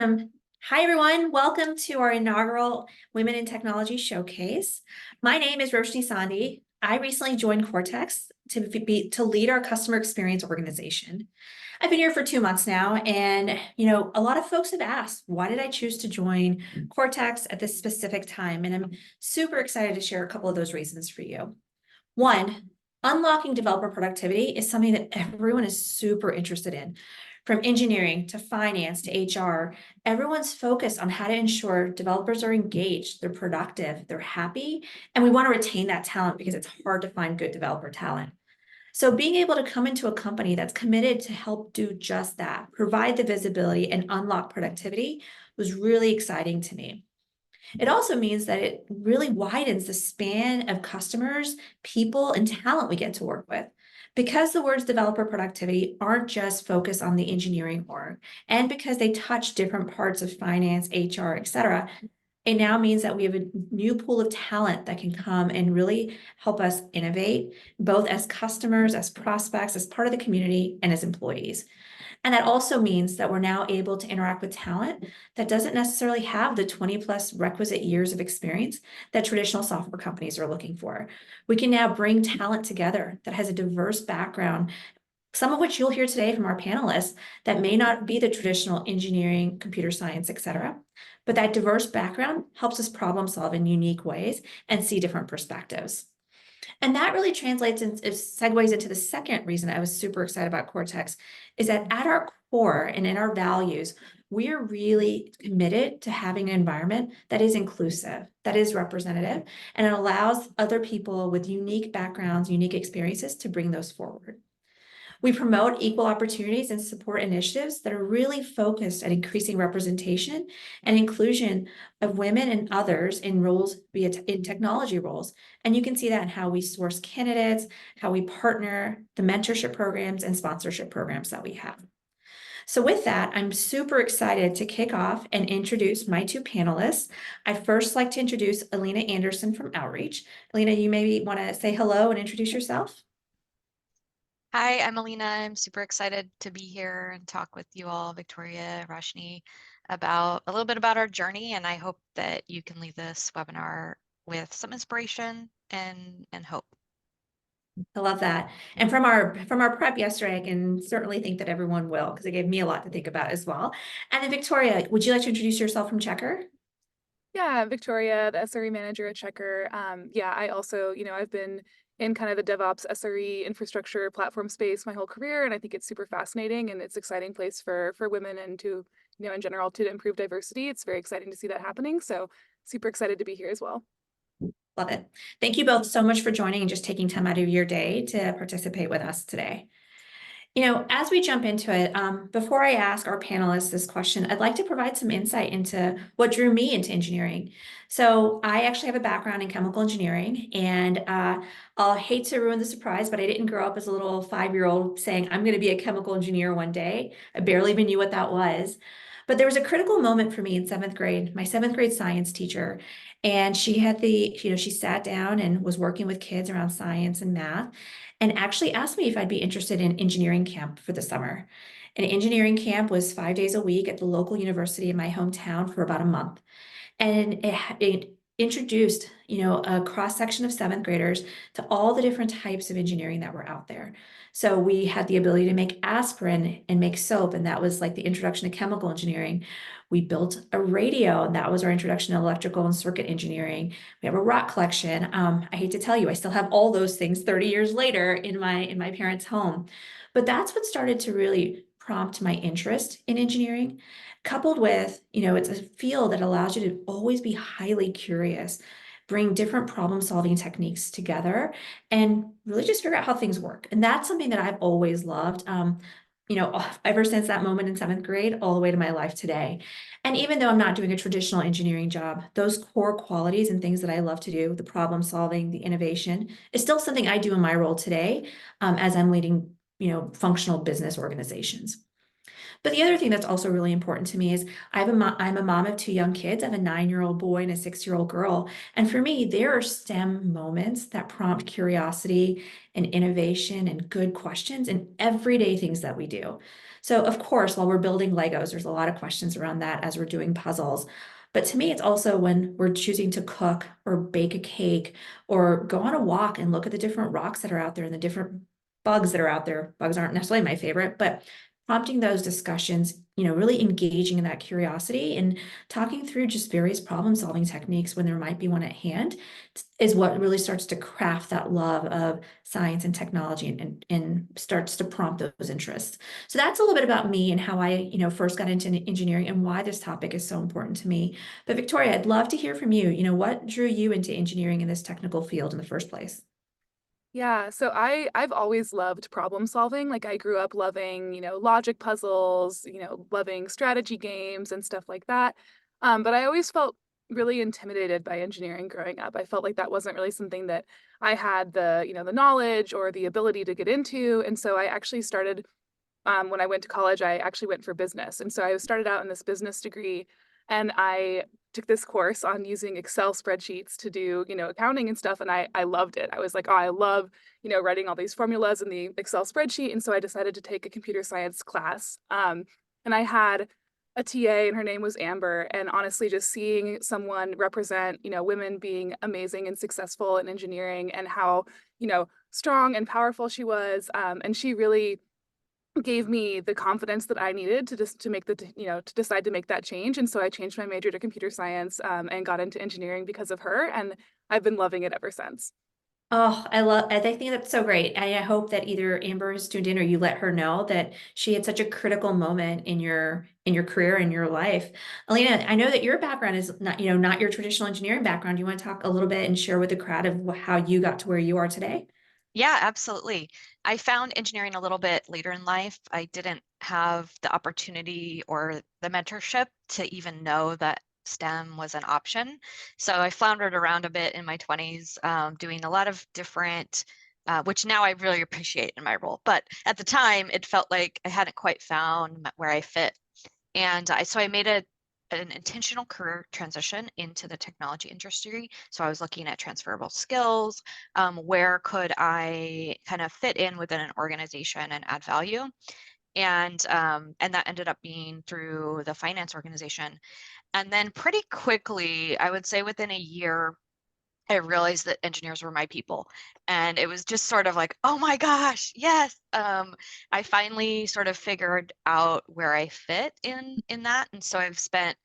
Hi, everyone. Welcome to our inaugural Women in Technology Showcase. My name is Roshni Sandhi. I recently joined Cortex to lead our customer experience organization. I've been here for 2 months now, and a lot of folks have asked, why did I choose to join Cortex at this specific time? And I'm super excited to share a couple of those reasons for you. One, unlocking developer productivity is something that everyone is super interested in. From engineering to finance to HR, everyone's focused on how to ensure developers are engaged, they're productive, they're happy, and we want to retain that talent because it's hard to find good developer talent. So being able to come into a company that's committed to help do just that, provide the visibility and unlock productivity was really exciting to me. It also means that it really widens the span of customers, people, and talent we get to work with. Because the words developer productivity aren't just focused on the engineering org, and because they touch different parts of finance, HR, et cetera, it now means that we have a new pool of talent that can come and really help us innovate, both as customers, as prospects, as part of the community, and as employees. And that also means that we're now able to interact with talent that doesn't necessarily have the 20 plus requisite years of experience that traditional software companies are looking for. We can now bring talent together that has a diverse background, some of which you'll hear today from our panelists that may not be the traditional engineering, computer science, et cetera. But that diverse background helps us problem solve in unique ways and see different perspectives. And that really translates and segues into the second reason I was super excited about Cortex is that at our core and in our values, we are really committed to having an environment that is inclusive, that is representative, and it allows other people with unique backgrounds, unique experiences to bring those forward. We promote equal opportunities and support initiatives that are really focused at increasing representation and inclusion of women and others in roles, in technology roles. And you can see that in how we source candidates, how we partner, the mentorship programs and sponsorship programs that we have. So with that, I'm super excited to kick off and introduce my two panelists. I'd first like to introduce Alina Anderson from Outreach. Alina, you maybe want to say hello and introduce yourself? Hi, I'm Alina. I'm super excited to be here and talk with you all, Victoria, Rashni, about a little bit about our journey. And I hope that you can leave this webinar with some inspiration and hope. I love that. And from our prep yesterday, I can certainly think that everyone will, because it gave me a lot to think about as well. And then Victoria, would you like to introduce yourself from Checkr? Yeah, Victoria, the SRE manager at Checkr. Yeah, I also, I've been in kind of the DevOps SRE infrastructure platform space my whole career, and I think it's super fascinating and it's an exciting place for women and to, in general, to improve diversity. It's very exciting to see that happening. So super excited to be here as well. Love it. Thank you both so much for joining and just taking time out of your day to participate with us today. As we jump into it, before I ask our panelists this question, I'd like to provide some insight into what drew me into engineering. So I actually have a background in chemical engineering, and I'll hate to ruin the surprise, but I didn't grow up as a little 5-year-old saying, I'm going to be a chemical engineer one day. I barely even knew what that was. But there was a critical moment for me in 7th grade, my 7th grade science teacher, and she had she sat down and was working with kids around science and math and actually asked me if I'd be interested in engineering camp for the summer. An engineering camp was 5 days a week at the local university in my hometown for about a month. And it introduced, a cross section of 7th graders to all the different types of engineering that were out there. So we had the ability to make aspirin and make soap, and that was like the introduction to chemical engineering. We built a radio, and that was our introduction to electrical and circuit engineering. We have a rock collection. I hate to tell you, I still have all those things 30 years later in my parents' home. But that's what started to really prompt my interest in engineering, coupled with, it's a field that allows you to always be highly curious, bring different problem solving techniques together, and really just figure out how things work. And that's something that I've always loved. Ever since that moment in 7th grade, all the way to my life today. And even though I'm not doing a traditional engineering job, those core qualities and things that I love to do, the problem solving, the innovation, is still something I do in my role today, as I'm leading, functional business organizations. But the other thing that's also really important to me is I'm a mom of two young kids. I have a 9-year-old boy and a 6-year-old girl. And for me, there are STEM moments that prompt curiosity and innovation and good questions in everyday things that we do. So of course, while we're building Legos, there's a lot of questions around that as we're doing puzzles. But to me, it's also when we're choosing to cook or bake a cake or go on a walk and look at the different rocks that are out there and the different bugs that are out there. Bugs aren't necessarily my favorite, but prompting those discussions, really engaging in that curiosity and talking through just various problem solving techniques when there might be one at hand is what really starts to craft that love of science and technology and starts to prompt those interests. So that's a little bit about me and how I, first got into engineering and why this topic is so important to me. But Victoria, I'd love to hear from you. What drew you into engineering in this technical field in the first place? Yeah, so I've always loved problem solving. Like I grew up loving, logic puzzles, loving strategy games and stuff like that. But I always felt really intimidated by engineering growing up. I felt like that wasn't really something that I had the knowledge or the ability to get into. And so I actually started when I went to college, I actually went for business. And so I started out in this business degree and I took this course on using Excel spreadsheets to do, accounting and stuff. And I loved it. I was like, oh, I love, writing all these formulas in the Excel spreadsheet. And so I decided to take a computer science class. And I had a TA and her name was Amber. And honestly, just seeing someone represent, women being amazing and successful in engineering and how, strong and powerful she was. And she really gave me the confidence that I needed to just to make to decide to make that change. And so I changed my major to computer science and got into engineering because of her. And I've been loving it ever since. Oh, I think that's so great. I hope that either Amber is tuned in or you let her know that she had such a critical moment in your career, in your life. Alina, I know that your background is not your traditional engineering background. Do you want to talk a little bit and share with the crowd of how you got to where you are today? Yeah, absolutely. I found engineering a little bit later in life. I didn't have the opportunity or the mentorship to even know that STEM was an option. So I floundered around a bit in my 20s, doing a lot of different, which now I really appreciate in my role. But at the time, it felt like I hadn't quite found where I fit. And so I made an intentional career transition into the technology industry. So I was looking at transferable skills, where could I kind of fit in within an organization and add value, and that ended up being through the finance organization. And then pretty quickly, I would say within a year, I realized that engineers were my people. And it was just sort of like, oh my gosh, yes. I finally sort of figured out where I fit in that. And so I've spent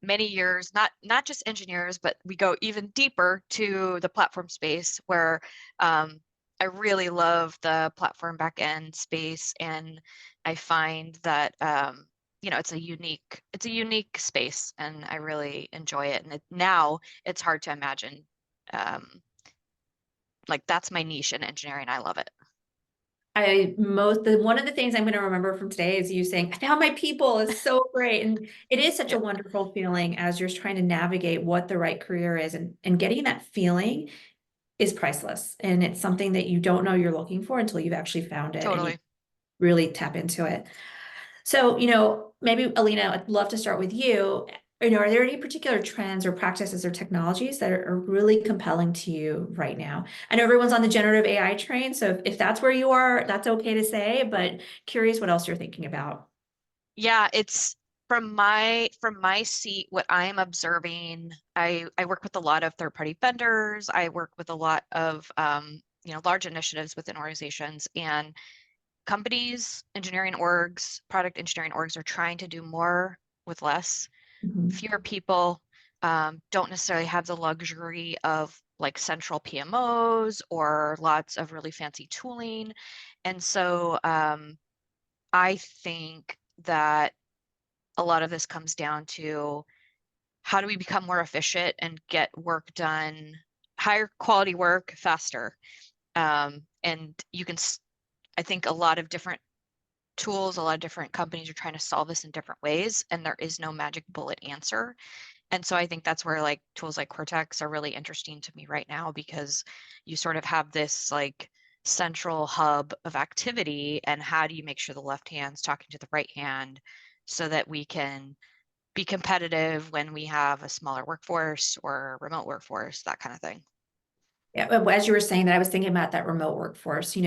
many years, not just engineers, but we go even deeper to the platform space where I really love the platform backend space, and I find that it's a unique space, and I really enjoy it. And now it's hard to imagine, um, like that's my niche in engineering. I love it. One of the things I'm going to remember from today is you saying, I found my people is so great. And it is such a Yeah, wonderful feeling as you're trying to navigate what the right career is and getting that feeling is priceless. And it's something that you don't know you're looking for until you've actually found it and you totally. really tap into it. So, maybe Alina, I'd love to start with you. Are there any particular trends or practices or technologies that are really compelling to you right now? I know everyone's on the generative AI train, so if that's where you are, that's okay to say, but curious what else you're thinking about. Yeah, it's from my seat, what I am observing, I work with a lot of third-party vendors. I work with a lot of large initiatives within organizations, and companies, engineering orgs, product engineering orgs are trying to do more with less. Mhm. Fewer people, don't necessarily have the luxury of like central PMOs or lots of really fancy tooling. And so I think that a lot of this comes down to how do we become more efficient and get work done, higher quality work faster. And you can, I think a lot of different tools, a lot of different companies are trying to solve this in different ways, and there is no magic bullet answer. And so I think that's where like tools like Cortex are really interesting to me right now, because you sort of have this like central hub of activity, and how do you make sure the left hand's talking to the right hand so that we can be competitive when we have a smaller workforce or remote workforce, that kind of thing. Yeah, as you were saying that, I was thinking about that remote workforce.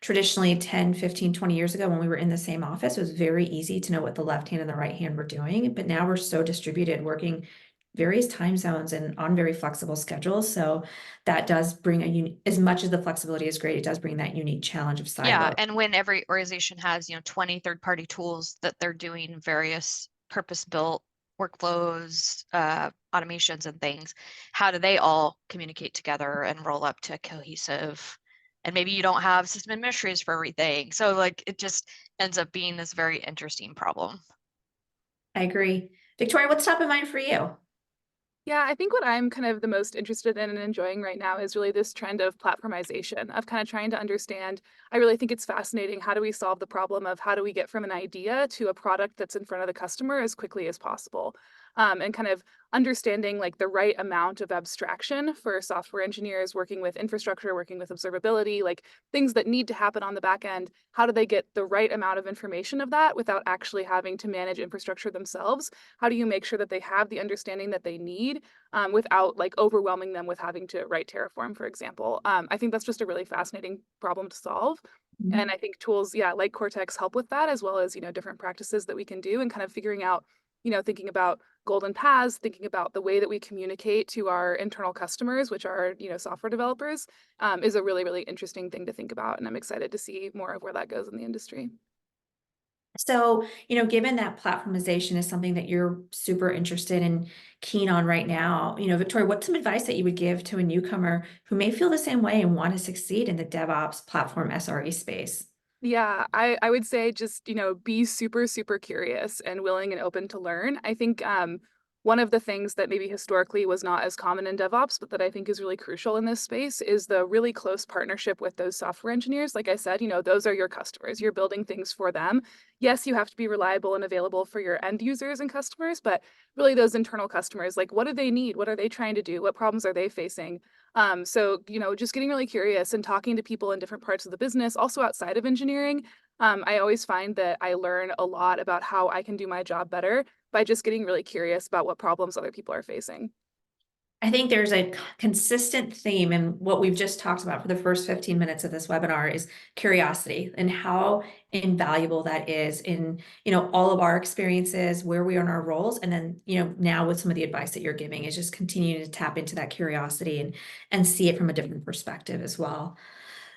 Traditionally 10, 15, 20 years ago when we were in the same office, it was very easy to know what the left hand and the right hand were doing. But now we're so distributed, working various time zones and on very flexible schedules. So that does bring as much as the flexibility is great, it does bring that unique challenge of Yeah, silo. and when every organization has, 20 third-party tools that they're doing various purpose-built workflows, automations and things, how do they all communicate together and roll up to cohesive? And maybe you don't have system administrators for everything. So like it just ends up being this very interesting problem. I agree. Victoria, what's top of mind for you? Yeah, I think what I'm kind of the most interested in and enjoying right now is really this trend of platformization, of kind of trying to understand. I really think it's fascinating. How do we solve the problem of how do we get from an idea to a product that's in front of the customer as quickly as possible? And kind of understanding like the right amount of abstraction for software engineers working with infrastructure, working with observability, like things that need to happen on the back end. How do they get the right amount of information of that without actually having to manage infrastructure themselves? How do you make sure that they have the understanding that they need without like overwhelming them with having to write Terraform, for example? I think that's just a really fascinating problem to solve. And I think tools, yeah, like Cortex help with that, as well as, different practices that we can do and kind of figuring out, thinking about golden paths, thinking about the way that we communicate to our internal customers, which are, software developers, is a really, really interesting thing to think about. And I'm excited to see more of where that goes in the industry. So, given that platformization is something that you're super interested and keen on right now, Victoria, what's some advice that you would give to a newcomer who may feel the same way and want to succeed in the DevOps platform SRE space? Yeah, I would say just, be super, super curious and willing and open to learn. I think one of the things that maybe historically was not as common in DevOps, but that I think is really crucial in this space is the really close partnership with those software engineers. Like I said, those are your customers. You're building things for them. Yes, you have to be reliable and available for your end users and customers, but really those internal customers, like what do they need? What are they trying to do? What problems are they facing? So, just getting really curious and talking to people in different parts of the business, also outside of engineering. I always find that I learn a lot about how I can do my job better by just getting really curious about what problems other people are facing. I think there's a consistent theme in what we've just talked about for the first 15 minutes of this webinar is curiosity and how invaluable that is in, all of our experiences, where we are in our roles. And then, now with some of the advice that you're giving is just continuing to tap into that curiosity and see it from a different perspective as well.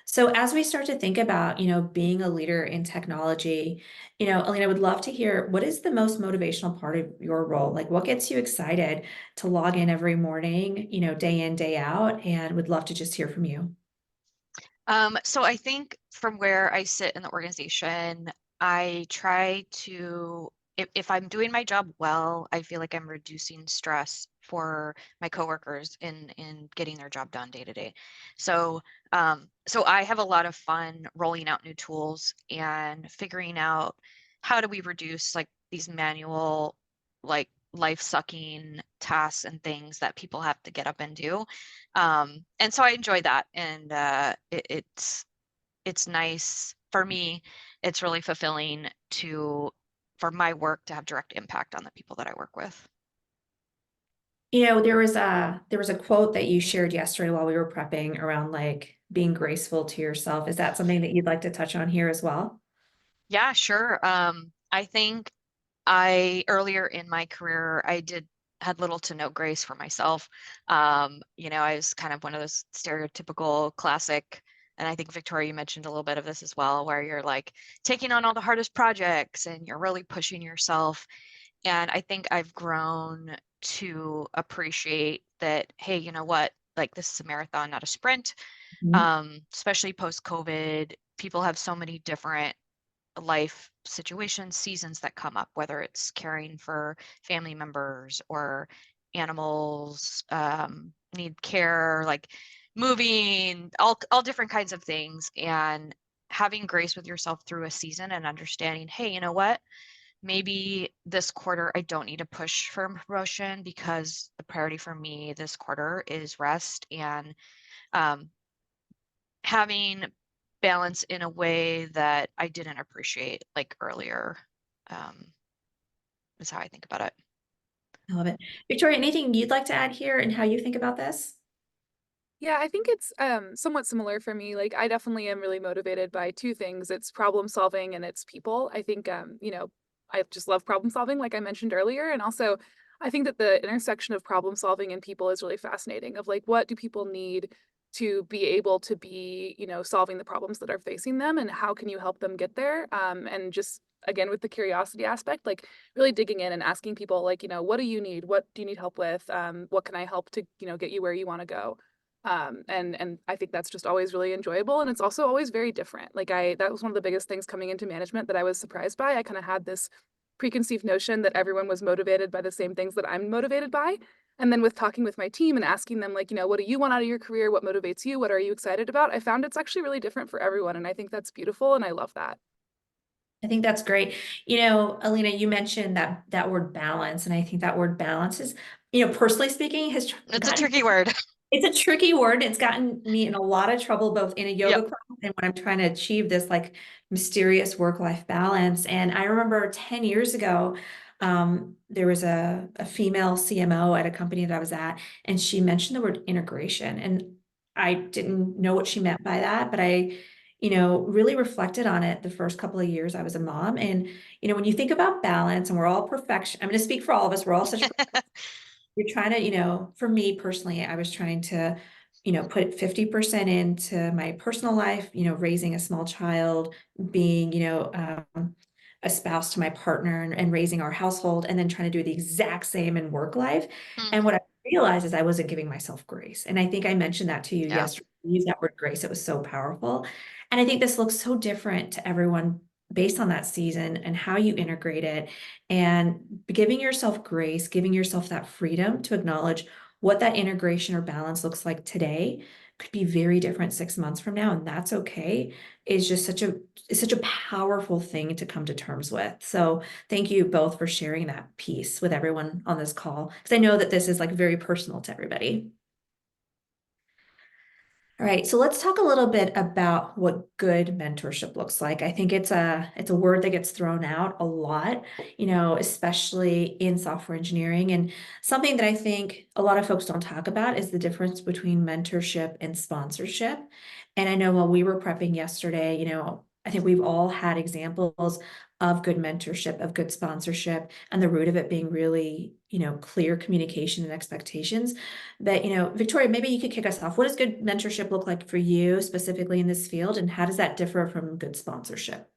So as we start to think about, being a leader in technology, Alina, I would love to hear what is the most motivational part of your role? Like what gets you excited to log in every morning, day in, day out, and would love to just hear from you. So I think from where I sit in the organization, I try to, if I'm doing my job well, I feel like I'm reducing stress for my coworkers in getting their job done day to day. So so I have a lot of fun rolling out new tools and figuring out how do we reduce like these manual, like life-sucking tasks and things that people have to get up and do. And so I enjoy that, and it's nice for me. It's really fulfilling for my work to have direct impact on the people that I work with. There was a quote that you shared yesterday while we were prepping around like being graceful to yourself. Is that something that you'd like to touch on here as well? Yeah, sure. I think I earlier in my career, had little to no grace for myself. I was kind of one of those stereotypical classic, and I think Victoria, you mentioned a little bit of this as well, where you're like taking on all the hardest projects and you're really pushing yourself. And I think I've grown to appreciate that, hey, you know what? Like this is a marathon, not a sprint. Mhm. Especially post-COVID, people have so many different life situations, seasons that come up, whether it's caring for family members or animals need care, like moving, all different kinds of things. And having grace with yourself through a season and understanding, hey, you know what? Maybe this quarter I don't need to push for a promotion because the priority for me this quarter is rest, and um, having balance in a way that I didn't appreciate like earlier, is how I think about it. I love it. Victoria, anything you'd like to add here and how you think about this? Yeah, I think it's somewhat similar for me. Like I definitely am really motivated by two things. It's problem solving and it's people. I think I just love problem solving like I mentioned earlier, and also I think that the intersection of problem solving and people is really fascinating of like what do people need to be able to be, solving the problems that are facing them and how can you help them get there? And just again with the curiosity aspect, like really digging in and asking people like, what do you need? What do you need help with? What can I help to, get you where you want to go? And I think that's just always really enjoyable, and it's also always very different. Like that was one of the biggest things coming into management that I was surprised by. I kind of had this preconceived notion that everyone was motivated by the same things that I'm motivated by. And then with talking with my team and asking them like, what do you want out of your career? What motivates you? What are you excited about? I found it's actually really different for everyone, and I think that's beautiful, and I love that. I think that's great. Alina, you mentioned that word balance, and I think that word balance is, personally speaking, has It's a gotten tricky word. it's a tricky word. It's gotten me in a lot of trouble, both in a yoga Yep. class and when I'm trying to achieve this like mysterious work-life balance. And I remember 10 years ago, there was a female CMO at a company that I was at, and she mentioned the word integration. And I didn't know what she meant by that, but I, really reflected on it the first couple of years I was a mom. And, when you think about balance, and we're all perfection, I'm going to speak for all of us, we're all such you're trying to, for me personally, I was trying to, put 50% into my personal life, raising a small child, being, a spouse to my partner and raising our household, and then trying to do the exact same in work life. And what I realized is I wasn't giving myself grace. And I think I mentioned that to you Yeah. yesterday. I used that word grace. It was so powerful. And I think this looks so different to everyone based on that season and how you integrate it, and giving yourself grace, giving yourself that freedom to acknowledge what that integration or balance looks like today could be very different 6 months from now, and that's okay, is just such a powerful thing to come to terms with. So thank you both for sharing that piece with everyone on this call, because I know that this is like very personal to everybody. All right, so let's talk a little bit about what good mentorship looks like. I think it's a word that gets thrown out a lot, especially in software engineering. And something that I think a lot of folks don't talk about is the difference between mentorship and sponsorship. And I know while we were prepping yesterday, I think we've all had examples of good mentorship, of good sponsorship, and the root of it being really, clear communication and expectations. But, Victoria, maybe you could kick us off. What does good mentorship look like for you specifically in this field, and how does that differ from good sponsorship?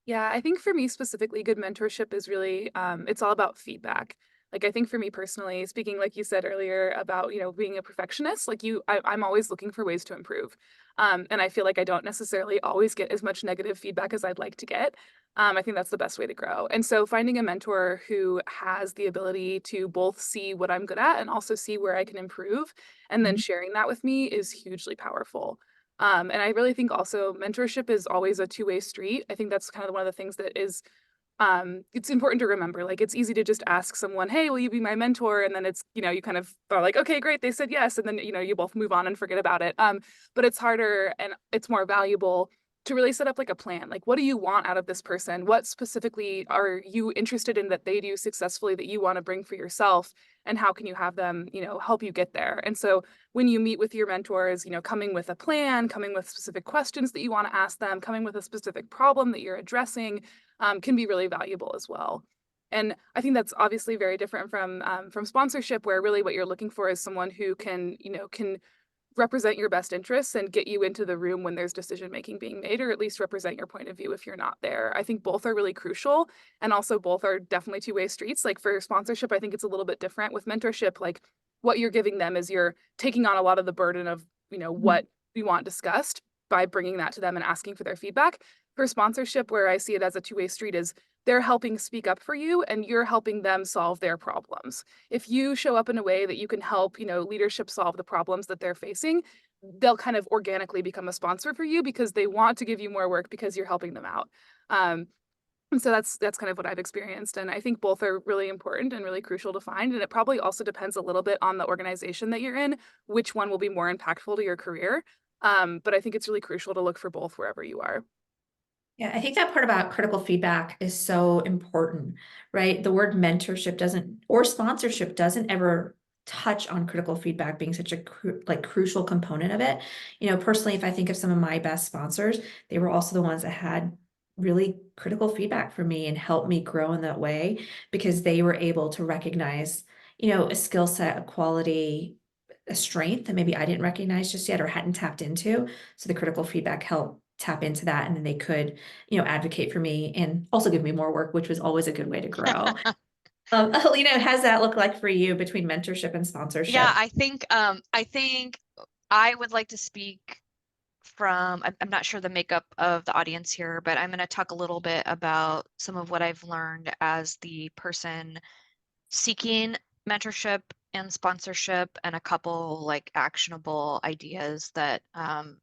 Yeah, I think for me specifically, good mentorship is really, it's all about feedback. Like I think for me personally, speaking like you said earlier about, being a perfectionist, like I'm always looking for ways to improve. And I feel like I don't necessarily always get as much negative feedback as I'd like to get. I think that's the best way to grow. And so finding a mentor who has the ability to both see what I'm good at and also see where I can improve, and then Mhm. sharing that with me is hugely powerful. And I really think also mentorship is always a two-way street. I think that's kind of one of the things that is it's important to remember. Like it's easy to just ask someone, "Hey, will you be my mentor?" And then it's, you kind of are like, "Okay, great, they said yes." And then, you both move on and forget about it. But it's harder and it's more valuable to really set up like a plan. Like what do you want out of this person? What specifically are you interested in that they do successfully that you want to bring for yourself? And how can you have them, help you get there? And so when you meet with your mentors, coming with a plan, coming with specific questions that you want to ask them, coming with a specific problem that you're addressing, can be really valuable as well. And I think that's obviously very different from sponsorship, where really what you're looking for is someone who can represent your best interests and get you into the room when there's decision making being made, or at least represent your point of view if you're not there. I think both are really crucial, and also both are definitely two-way streets. Like for sponsorship, I think it's a little bit different. With mentorship, like what you're giving them is you're taking on a lot of the burden of, what we want discussed by bringing that to them and asking for their feedback. For sponsorship, where I see it as a two-way street, is they're helping speak up for you and you're helping them solve their problems. If you show up in a way that you can help, leadership solve the problems that they're facing, they'll kind of organically become a sponsor for you because they want to give you more work because you're helping them out. And so that's kind of what I've experienced. And I think both are really important and really crucial to find. And it probably also depends a little bit on the organization that you're in, which one will be more impactful to your career. But I think it's really crucial to look for both wherever you are. Yeah, I think that part about critical feedback is so important, right? The word mentorship doesn't, or sponsorship doesn't ever touch on critical feedback being such a crucial component of it. Personally, if I think of some of my best sponsors, they were also the ones that had really critical feedback for me and helped me grow in that way because they were able to recognize, a skill set, a quality, a strength that maybe I didn't recognize just yet or hadn't tapped into. So the critical feedback helped tap into that, and then they could, advocate for me and also give me more work, which was always a good way to grow. Alina, how does that look like for you between mentorship and sponsorship? Yeah, I think I would like to speak from, I'm not sure the makeup of the audience here, but I'm going to talk a little bit about some of what I've learned as the person seeking mentorship and sponsorship, and a couple like actionable ideas that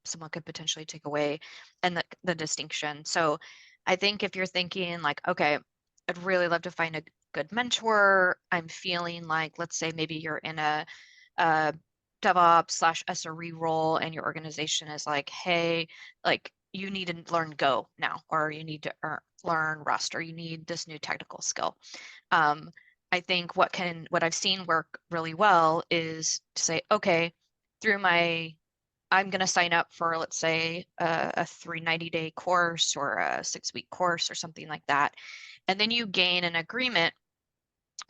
someone could potentially take away, and the distinction. So I think if you're thinking like, okay, I'd really love to find a good mentor, I'm feeling like, let's say maybe you're in a DevOps / SRE role and your organization is like, hey, like you need to learn Go now, or you need to learn Rust, or you need this new technical skill. I think what I've seen work really well is to say, okay, I'm going to sign up for, let's say, a 390-day course or a 6-week course or something like that. And then you gain an agreement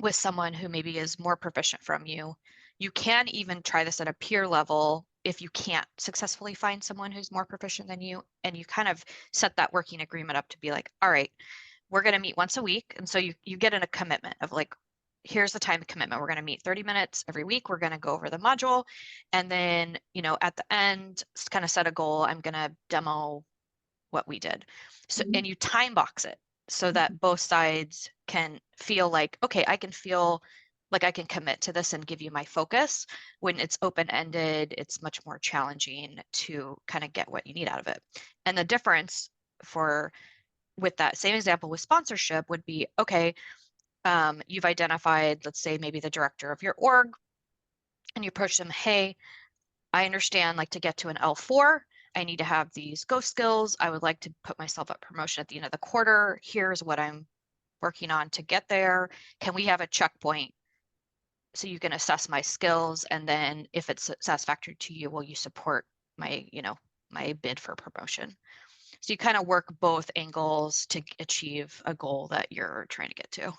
with someone who maybe is more proficient from you. You can even try this at a peer level if you can't successfully find someone who's more proficient than you, and you kind of set that working agreement up to be like, all right, we're going to meet once a week. And so you get in a commitment of like, here's the time commitment. We're going to meet 30 minutes every week. We're going to go over the module. And then, at the end, kind of set a goal. I'm going to demo what we did. So, and you time box it so that both sides can feel like, okay, I can feel like I can commit to this and give you my focus. When it's open-ended, it's much more challenging to kind of get what you need out of it. And the difference with that same example with sponsorship would be, okay, you've identified, let's say maybe the director of your org, and you approach them, hey, I understand, like, to get to an L4, I need to have these Go skills. I would like to put myself at promotion at the end of the quarter. Here's what I'm working on to get there. Can we have a checkpoint so you can assess my skills? And then if it's satisfactory to you, will you support my, my bid for promotion? So you kind of work both angles to achieve a goal that you're trying to get to.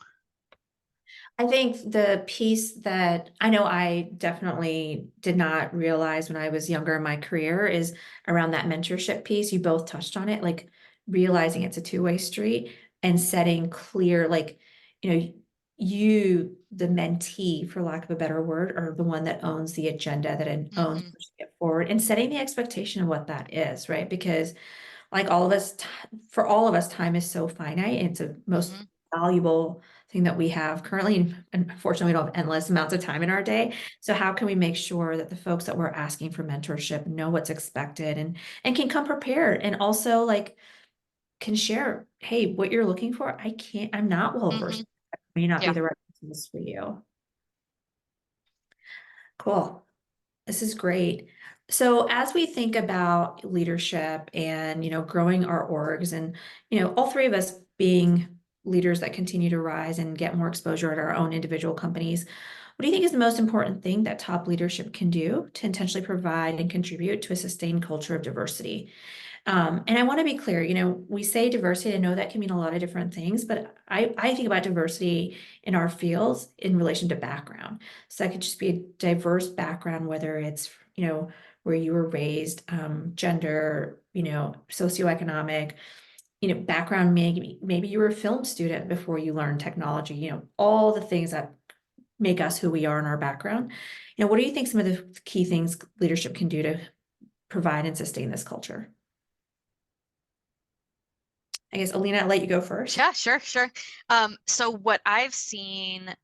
I think the piece that I know I definitely did not realize when I was younger in my career is around that mentorship piece. You both touched on it, like realizing it's a two-way street and setting clear, like, you, the mentee, for lack of a better word, are the one that owns the agenda, that owns pushing it forward, and setting the expectation of what that is, right? Because like all of us, for all of us, time is so finite. It's a most valuable thing that we have currently. And unfortunately, we don't have endless amounts of time in our day. So how can we make sure that the folks that we're asking for mentorship know what's expected and can come prepared, and also like can share, hey, what you're looking for, I'm not well versed. That may not be the right business for you. Cool. This is great. So as we think about leadership and, growing our orgs and, all three of us being leaders that continue to rise and get more exposure at our own individual companies, what do you think is the most important thing that top leadership can do to intentionally provide and contribute to a sustained culture of diversity? And I want to be clear, we say diversity. I know that can mean a lot of different things, but I think about diversity in our fields in relation to background. So that could just be a diverse background, whether it's, where you were raised, gender, socioeconomic, background. Maybe you were a film student before you learned technology, all the things that make us who we are in our background. What do you think some of the key things leadership can do to provide and sustain this culture? I guess, Alina, I'll let you go first. Yeah, sure. So what I've seen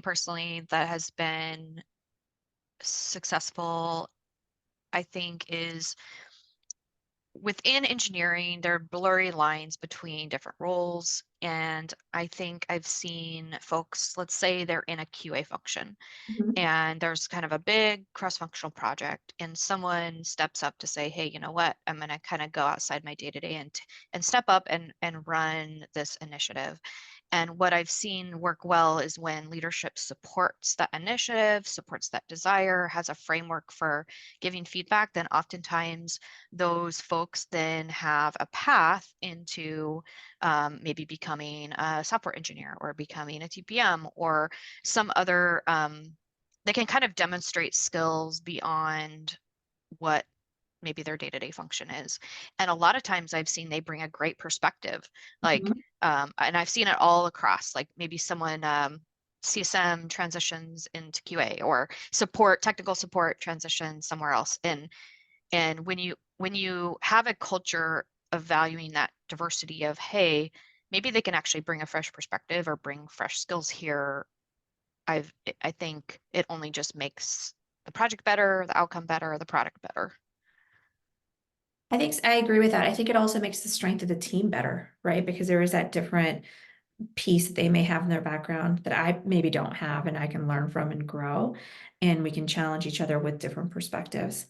personally that has been successful, I think, is within engineering, there are blurry lines between different roles. And I think I've seen folks, let's say they're in a QA function Mhm. and there's kind of a big cross-functional project and someone steps up to say, hey, you know what, I'm going to kind of go outside my day-to-day and step up and run this initiative. And what I've seen work well is when leadership supports that initiative, supports that desire, has a framework for giving feedback, then oftentimes those folks then have a path into maybe becoming a software engineer or becoming a TPM or some other, they can kind of demonstrate skills beyond what maybe their day-to-day function is. And a lot of times I've seen they bring a great perspective, like, Mhm. and I've seen it all across, like maybe someone, CSM transitions into QA or technical support transitions somewhere else. And when you have a culture of valuing that diversity of, hey, maybe they can actually bring a fresh perspective or bring fresh skills here, I think it only just makes the project better, the outcome better, the product better. I agree with that. I think it also makes the strength of the team better, right? Because there is that different piece that they may have in their background that I maybe don't have, and I can learn from and grow, and we can challenge each other with different perspectives.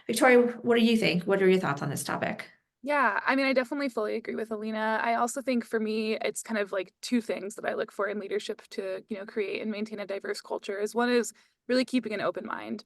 Victoria, what do you think? What are your thoughts on this topic? Yeah, I mean, I definitely fully agree with Alina. I also think for me, it's kind of like two things that I look for in leadership to, create and maintain a diverse culture. Is one is really keeping an open mind.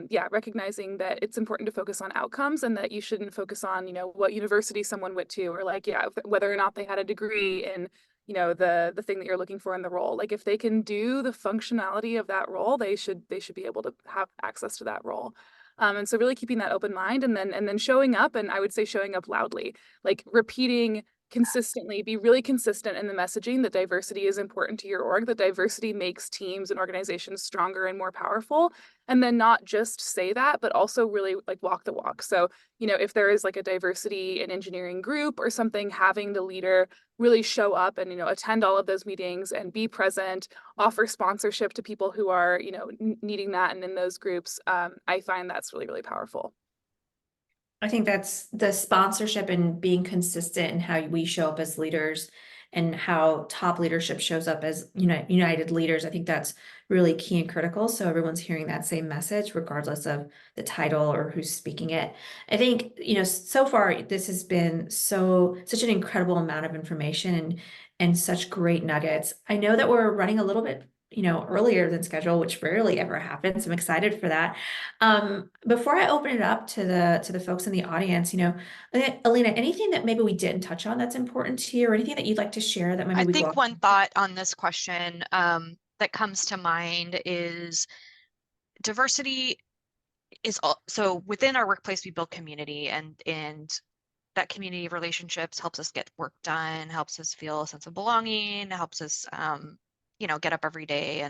Yeah, recognizing that it's important to focus on outcomes and that you shouldn't focus on, what university someone went to or like, yeah, whether or not they had a degree in, the thing that you're looking for in the role. Like if they can do the functionality of that role, they should be able to have access to that role. And so really keeping that open mind and then showing up, and I would say showing up loudly, like repeating consistently, be really consistent in the messaging that diversity is important to your org, that diversity makes teams and organizations stronger and more powerful. And then not just say that, but also really like walk the walk. So, if there is like a diversity in engineering group or something, having the leader really show up and, attend all of those meetings and be present, offer sponsorship to people who are, needing that and in those groups. I find that's really, really powerful. I think that's the sponsorship and being consistent in how we show up as leaders and how top leadership shows up as united leaders. I think that's really key and critical. So everyone's hearing that same message, regardless of the title or who's speaking it. I think, so far this has been such an incredible amount of information and such great nuggets. I know that we're running a little bit earlier than scheduled, which rarely ever happens. I'm excited for that. Before I open it up to the folks in the audience, Alina, anything that maybe we didn't touch on that's important to you, or anything that you'd like to share that maybe I we think go one thought on this question that comes to mind is diversity is so within our workplace, we build community and that community of relationships helps us get work done, helps us feel a sense of belonging, helps us, get up every day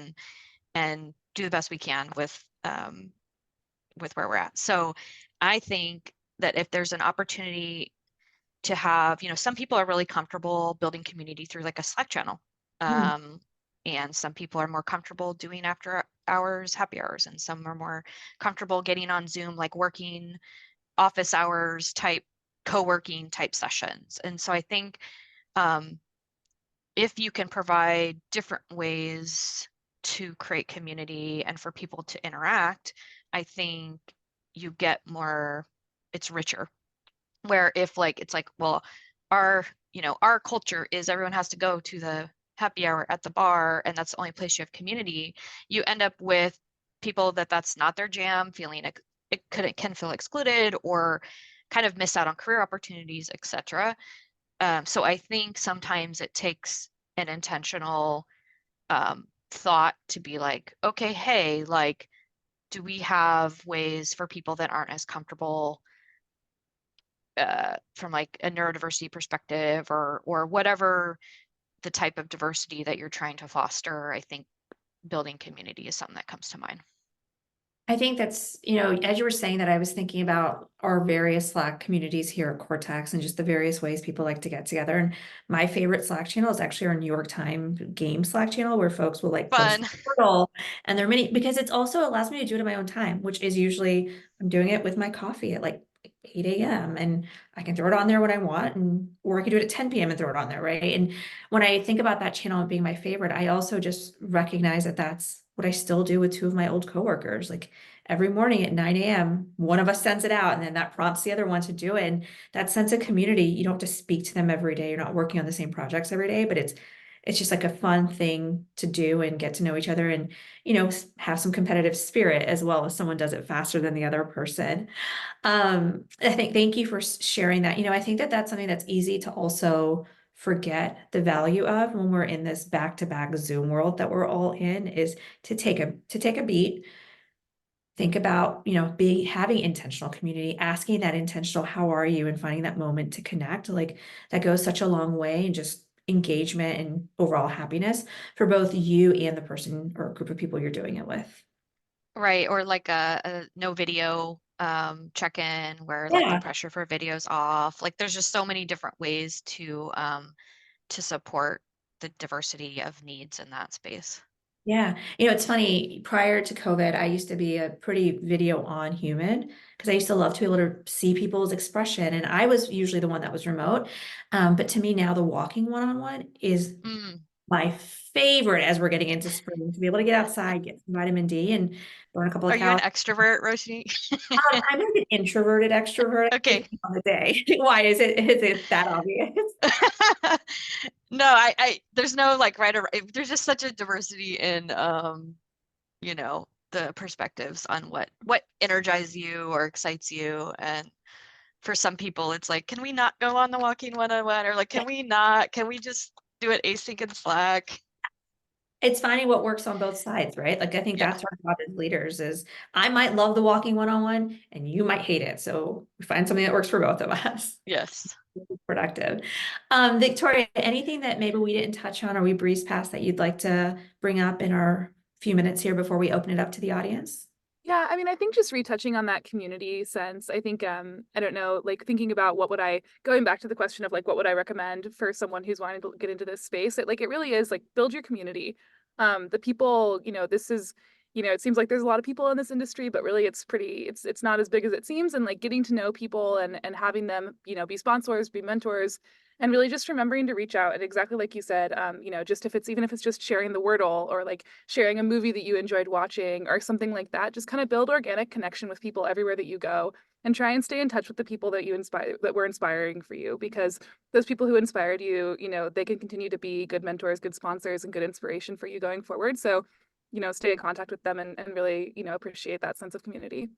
and do the best we can with where we're at. So I think that if there's an opportunity to have, some people are really comfortable building community through like a Slack channel. And some people are more comfortable doing after hours, happy hours, and some are more comfortable getting on Zoom, like working office hours type, co-working type sessions. And so I think if you can provide different ways to create community and for people to interact, I think you get more, it's richer. Where if like, it's like, well, our culture is everyone has to go to the happy hour at the bar and that's the only place you have community, you end up with people that's not their jam, feeling it can feel excluded or kind of miss out on career opportunities, etc. So I think sometimes it takes an intentional thought to be like, okay, hey, like, do we have ways for people that aren't as comfortable from like a neurodiversity perspective or whatever the type of diversity that you're trying to foster? I think building community is something that comes to mind. I think that's, as you were saying that, I was thinking about our various Slack communities here at Cortex and just the various ways people like to get together. And my favorite Slack channel is actually our New York Times game Slack channel where folks will like post Fun. the portal and there are many, because it's also allows me to do it at my own time, which is usually I'm doing it with my coffee at like 8 a.m. and I can throw it on there when I want, or I can do it at 10 p.m. and throw it on there, right? And when I think about that channel being my favorite, I also just recognize that that's what I still do with two of my old coworkers. Like every morning at 9 a.m., one of us sends it out, and then that prompts the other one to do it. And that sense of community, you don't have to speak to them every day. You're not working on the same projects every day, but it's just like a fun thing to do and get to know each other and, have some competitive spirit as well if someone does it faster than the other person. I think, thank you for sharing that. I think that that's something that's easy to also forget the value of when we're in this back-to-back Zoom world that we're all in, is to take a beat, think about, having intentional community, asking that intentional, how are you? And finding that moment to connect. Like that goes such a long way, and just engagement and overall happiness for both you and the person or group of people you're doing it with. Right, or like a no video check-in where like the Yeah. pressure for videos off. Like there's just so many different ways to support the diversity of needs in that space. Yeah. It's funny, prior to COVID, I used to be a pretty video on human because I used to love to be able to see people's expression. And I was usually the one that was remote. But to me now, the walking one-on-one is Mm. my favorite as we're getting into spring, to be able to get outside, get some vitamin D and burn a couple of Are you an calories. extrovert, Roshni? I'm like an introverted extrovert, I Okay. think, on the day. Why is it that obvious? No, I there's no like right or there's just such a diversity in the perspectives on what energizes you or excites you. And for some people it's like, can we not go on the walking one-on-one, or like can we just do it async in Slack? It's finding what works on both sides, right? Like I think Yeah. that's our job as leaders is I might love the walking one-on-one and you might hate it. So we find something that works for both of us. Yes. Productive. Victoria, anything that maybe we didn't touch on or we breezed past that you'd like to bring up in our few minutes here before we open it up to the audience? Yeah, I mean, I think just retouching on that community sense, I think, I don't know, like thinking about going back to the question of like, what would I recommend for someone who's wanting to get into this space? It really is like build your community. The people, this is, it seems like there's a lot of people in this industry, but really it's not as big as it seems. And like getting to know people and having them, be sponsors, be mentors, and really just remembering to reach out. And exactly like you said, just even if it's just sharing the Wordle or like sharing a movie that you enjoyed watching or something like that, just kind of build organic connection with people everywhere that you go and try and stay in touch with the people that were inspiring for you, because those people who inspired you, they can continue to be good mentors, good sponsors, and good inspiration for you going forward. So, stay in contact with them and really, appreciate that sense of community.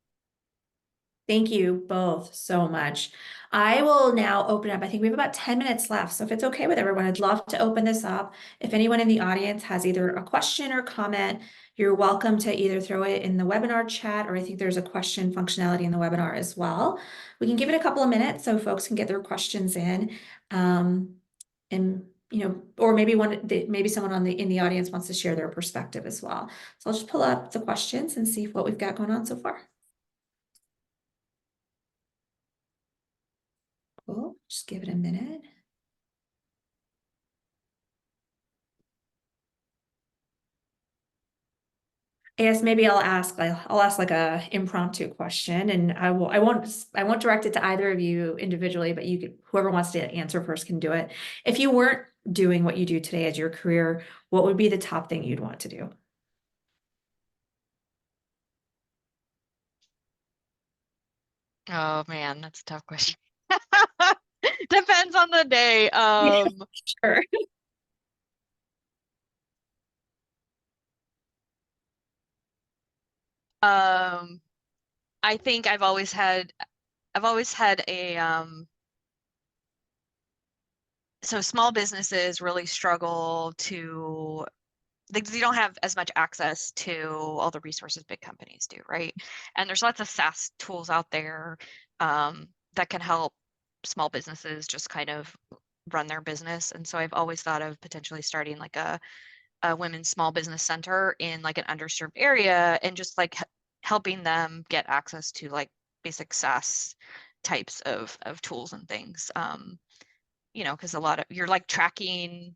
Thank you both so much. I will now open up. I think we have about 10 minutes left. So if it's okay with everyone, I'd love to open this up. If anyone in the audience has either a question or comment, you're welcome to either throw it in the webinar chat, or I think there's a question functionality in the webinar as well. We can give it a couple of minutes so folks can get their questions in. And or maybe someone in the audience wants to share their perspective as well. So I'll just pull up the questions and see what we've got going on so far. Cool. Just give it a minute. I guess maybe I'll ask like a impromptu question, and I won't direct it to either of you individually, but whoever wants to answer first can do it. If you weren't doing what you do today as your career, what would be the top thing you'd want to do? Oh man, that's a tough question. Depends on the day. Yeah, sure. I think I've always had a so small businesses really struggle to they don't have as much access to all the resources big companies do, right? And there's lots of SaaS tools out there that can help small businesses just kind of run their business. And so I've always thought of potentially starting like a women's small business center in like an underserved area, and just like helping them get access to like basic SaaS types of tools and things. Because a lot of you're like tracking,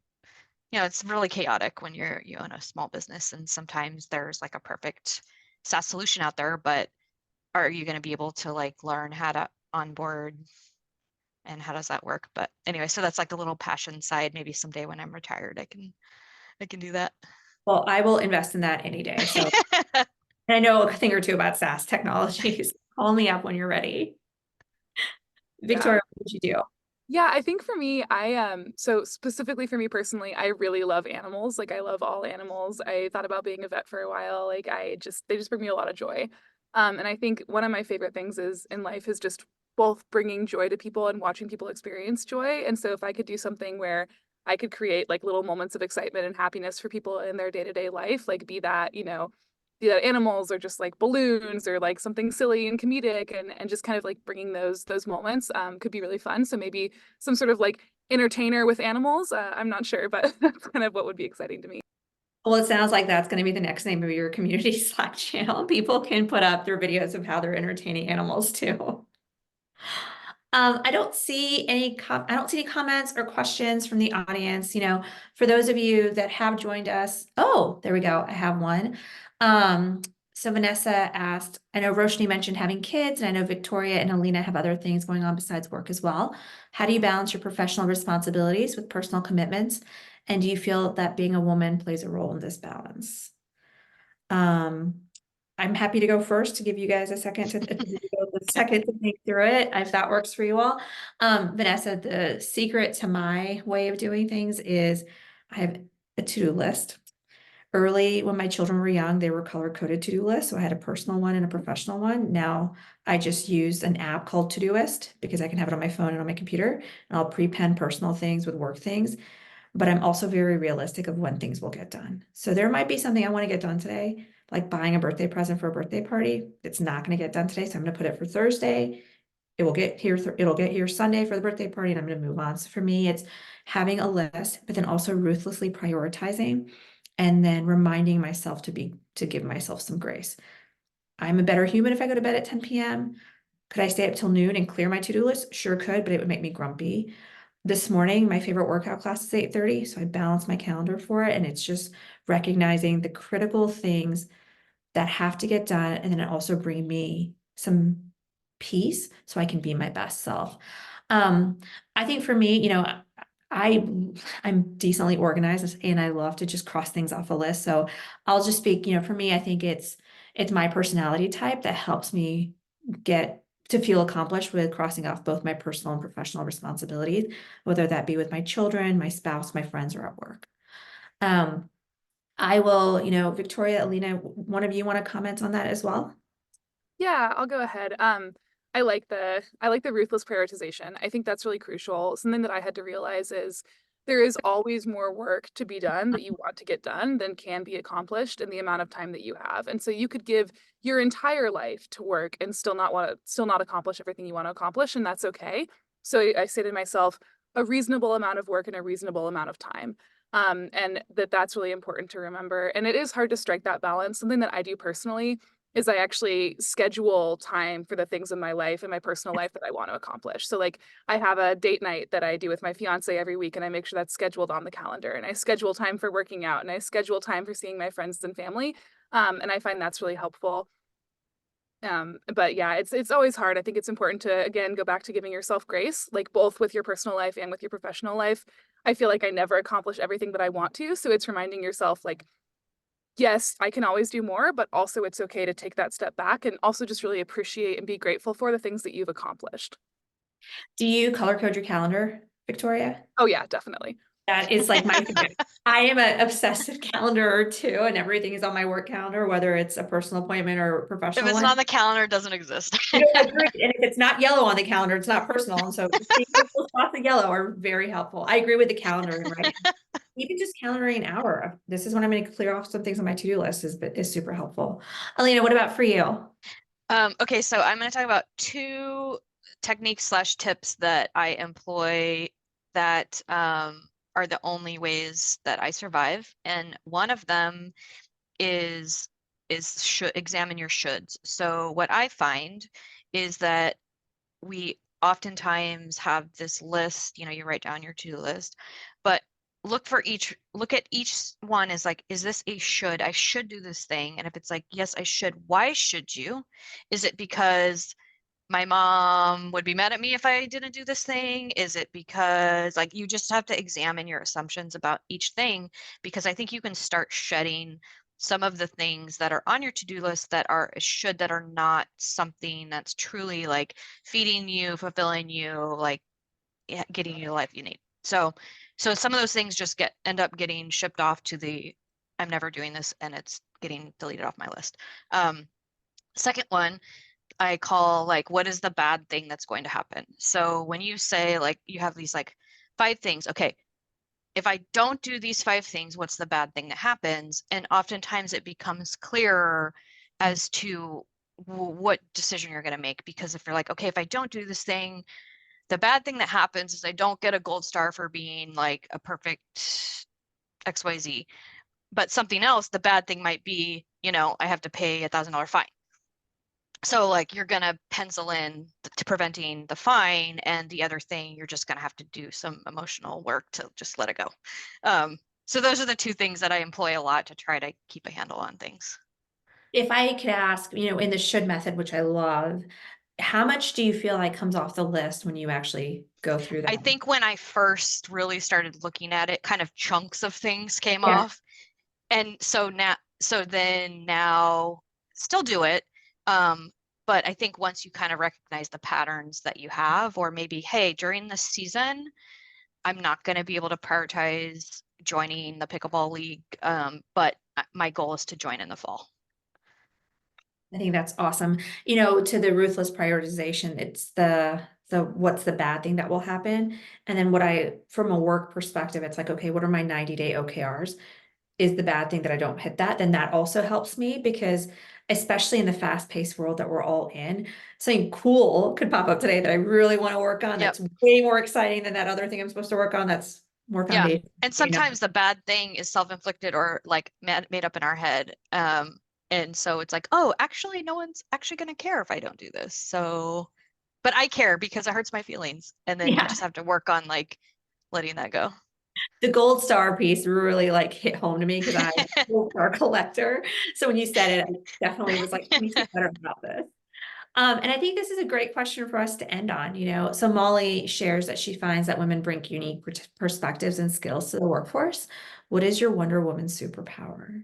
it's really chaotic when you own a small business, and sometimes there's like a perfect SaaS solution out there, but are you going to be able to like learn how to on board, and how does that work? But anyway, so that's like the little passion side. Maybe someday when I'm retired, I can do that. Well, I will invest in that any day. So and I know a thing or two about SaaS technologies. Call me up when you're ready. Victoria, what did you do? Yeah, I think for me, so specifically for me personally, I really love animals. Like I love all animals. I thought about being a vet for a while. Like they just bring me a lot of joy. And I think one of my favorite things is in life is just both bringing joy to people and watching people experience joy. And so if I could do something where I could create like little moments of excitement and happiness for people in their day-to-day life, like be that animals or just like balloons or like something silly and comedic and just kind of like bringing those moments could be really fun. So maybe some sort of like entertainer with animals. I'm not sure, but that's kind of what would be exciting to me. Well, it sounds like that's going to be the next name of your community Slack channel. People can put up their videos of how they're entertaining animals too. I don't see any comments or questions from the audience. For those of you that have joined us, oh, there we go. I have one. So Vanessa asked, I know Roshni mentioned having kids, and I know Victoria and Alina have other things going on besides work as well. How do you balance your professional responsibilities with personal commitments? And do you feel that being a woman plays a role in this balance? I'm happy to go first to give you guys a second to think through it, if that works for you all. Vanessa, the secret to my way of doing things is I have a to-do list. Early, when my children were young, they were color-coded to-do lists. So I had a personal one and a professional one. Now I just use an app called Todoist because I can have it on my phone and on my computer, and I'll pre-pen personal things with work things. But I'm also very realistic of when things will get done. So there might be something I want to get done today, like buying a birthday present for a birthday party. It's not going to get done today, so I'm going to put it for Thursday. It will get here. It'll get here Sunday for the birthday party, and I'm going to move on. So for me, it's having a list, but then also ruthlessly prioritizing, and then reminding myself to give myself some grace. I'm a better human if I go to bed at 10 p.m. Could I stay up till noon and clear my to-do list? Sure could, but it would make me grumpy. This morning, my favorite workout class is 8:30, so I balance my calendar for it, and it's just recognizing the critical things that have to get done, and then it also bring me some peace so I can be my best self. I think for me, I'm decently organized and I love to just cross things off a list. So I'll just speak, for me, I think it's my personality type that helps me get to feel accomplished with crossing off both my personal and professional responsibilities, whether that be with my children, my spouse, my friends, or at work. I will, Victoria, Alina, one of you want to comment on that as well? Yeah, I'll go ahead. I like the ruthless prioritization. I think that's really crucial. Something that I had to realize is there is always more work to be done that you want to get done than can be accomplished in the amount of time that you have. And so you could give your entire life to work and still not accomplish everything you want to accomplish, and that's okay. So I say to myself, a reasonable amount of work in a reasonable amount of time. And that's really important to remember. And it is hard to strike that balance. Something that I do personally is I actually schedule time for the things in my life and my personal life that I want to accomplish. So like I have a date night that I do with my fiance every week, and I make sure that's scheduled on the calendar, and I schedule time for working out, and I schedule time for seeing my friends and family. And I find that's really helpful. But yeah, it's always hard. I think it's important to, again, go back to giving yourself grace, like both with your personal life and with your professional life. I feel like I never accomplish everything that I want to. So it's reminding yourself like, yes, I can always do more, but also it's okay to take that step back and also just really appreciate and be grateful for the things that you've accomplished. Do you color code your calendar, Victoria? Oh yeah, definitely. That is like my favorite. I am an obsessive calendarer too, and everything is on my work calendar, whether it's a personal appointment or a If professional it's one. not on the calendar, it doesn't exist. Agreed. And if it's not yellow on the calendar, it's not personal. And so seeing those spots of yellow are very helpful. I agree with the calendar, right? Even just calendaring an hour. This is when I'm going to clear off some things on my to-do list is super helpful. Alina, what about for you? Okay, so I'm going to talk about two techniques / tips that I employ that are the only ways that I survive. And one of them is should examine your shoulds. So what I find is that we oftentimes have this list, you write down your to-do list, but look at each one as like, is this a should? I should do this thing. And if it's like, yes, I should, why should you? Is it because my mom would be mad at me if I didn't do this thing? Is it because like you just have to examine your assumptions about each thing, because I think you can start shedding some of the things that are on your to-do list that are not something that's truly like feeding you, fulfilling you, like getting you the life you need. So some of those things just end up getting shipped off to the I'm never doing this, and it's getting deleted off my list. Second one I call like, what is the bad thing that's going to happen? So when you say like you have these like 5 things, okay, if I don't do these 5 things, what's the bad thing that happens? And oftentimes it becomes clearer as to what decision you're going to make. Because if you're like, okay, if I don't do this thing, the bad thing that happens is I don't get a gold star for being like a perfect XYZ. But something else, the bad thing might be, I have to pay $1,000 fine. So like you're gonna pencil in to preventing the fine, and the other thing, you're just gonna have to do some emotional work to just let it go. So those are the 2 things that I employ a lot to try to keep a handle on things. If I could ask, in the should method, which I love, how much do you feel like comes off the list when you actually go through I that? think when I first really started looking at it, kind of chunks of things came Yeah. off. And now still do it. But I think once you kind of recognize the patterns that you have, or maybe, hey, during this season, I'm not going to be able to prioritize joining the pickleball league, but my goal is to join in the fall. I think that's awesome. To the ruthless prioritization, it's the what's the bad thing that will happen. And then from a work perspective, it's like, okay, what are my 90-day OKRs? Is the bad thing that I don't hit that, then that also helps me, because especially in the fast-paced world that we're all in, something cool could pop up today that I really want to work on. Yep. That's way more exciting than that other thing I'm supposed to work on. That's more Yeah. foundation. And sometimes the bad thing is self-inflicted or like made up in our head. And so it's like, oh, actually, no one's actually going to care if I don't do this. So, but I care because it hurts my feelings. And then you Yeah. just have to work on like letting that go. The gold star piece really like hit home to me, because I'm a gold star collector. So when you said it, I definitely was like, I need to get better about this. And I think this is a great question for us to end on. So Molly shares that she finds that women bring unique perspectives and skills to the workforce. What is your Wonder Woman superpower?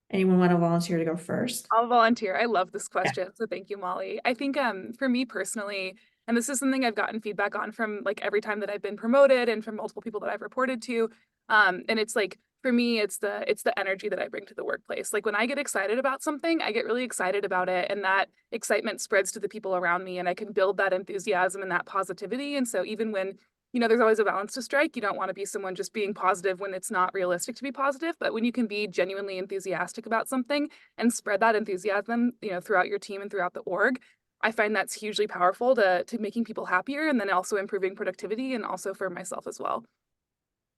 Anyone want to volunteer to go first? I'll volunteer. I love this question. So thank you, Molly. I think for me personally, and this is something I've gotten feedback on from like every time that I've been promoted and from multiple people that I've reported to. And it's like for me, it's the energy that I bring to the workplace. Like when I get excited about something, I get really excited about it. And that excitement spreads to the people around me, and I can build that enthusiasm and that positivity. And so even when there's always a balance to strike. You don't want to be someone just being positive when it's not realistic to be positive, but when you can be genuinely enthusiastic about something and spread that enthusiasm, throughout your team and throughout the org, I find that's hugely powerful to making people happier, and then also improving productivity, and also for myself as well.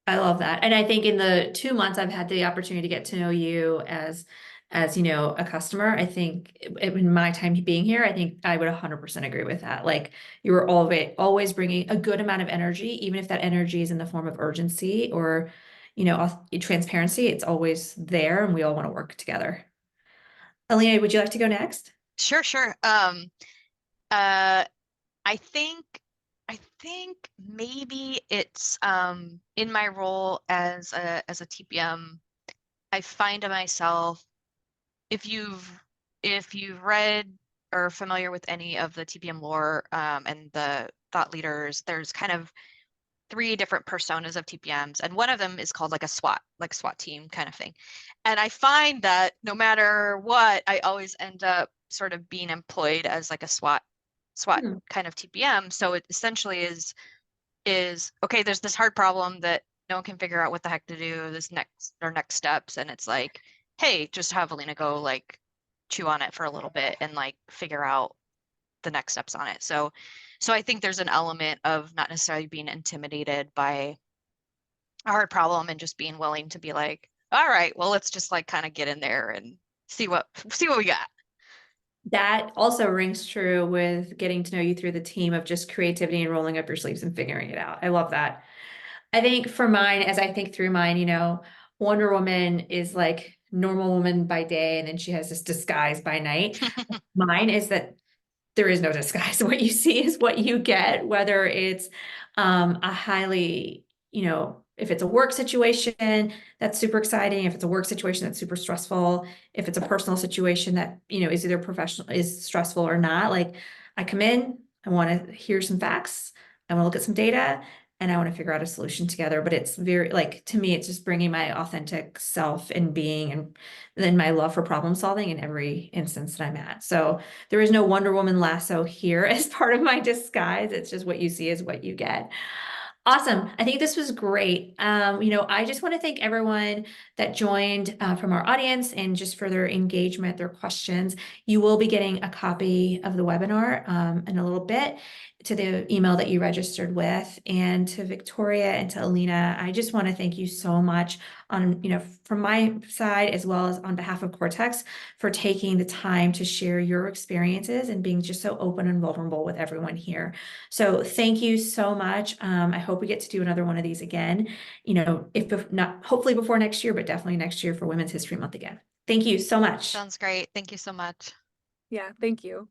I love that. And I think in the 2 months I've had the opportunity to get to know you as a customer, I think in my time being here, I think I would 100% agree with that. Like you were always bringing a good amount of energy, even if that energy is in the form of urgency or, transparency, it's always there, and we all want to work together. Alina, would you like to go next? Sure. Uh, I think maybe it's in my role as a TPM, I find myself, if you've read or familiar with any of the TPM lore and the thought leaders, there's kind of 3 different personas of TPMs, and one of them is called like a SWAT, like SWAT team kind of thing. And I find that no matter what, I always end up sort of being employed as like a SWAT Hmm. kind of TPM. So it essentially is okay, there's this hard problem that no one can figure out what the heck to do, this next steps, and it's like, hey, just have Alina go like chew on it for a little bit and like figure out the next steps on it. So I think there's an element of not necessarily being intimidated by a hard problem and just being willing to be like, all right, well, let's just like kind of get in there and see what we got. That also rings true with getting to know you through the team of just creativity and rolling up your sleeves and figuring it out. I love that. I think for mine, as I think through mine, Wonder Woman is like normal woman by day, and then she has this disguise by night. Mine is that there is no disguise. What you see is what you get, whether it's a highly, if it's a work situation that's super exciting, if it's a work situation that's super stressful, if it's a personal situation that, is either is stressful or not. Like, I come in, I want to hear some facts, I want to look at some data, and I want to figure out a solution together. But it's very, like, to me, it's just bringing my authentic self and being, and then my love for problem solving in every instance that I'm at. So there is no Wonder Woman lasso here as part of my disguise. It's just what you see is what you get. Awesome. I think this was great. I just want to thank everyone that joined from our audience and just for their engagement, their questions. You will be getting a copy of the webinar in a little bit to the email that you registered with. And to Victoria and to Alina, I just want to thank you so much on, from my side, as well as on behalf of Cortex, for taking the time to share your experiences and being just so open and vulnerable with everyone here. So thank you so much. I hope we get to do another one of these again, if not, hopefully before next year, but definitely next year for Women's History Month again. Thank you so much. Sounds great. Thank you so much. Yeah, thank you.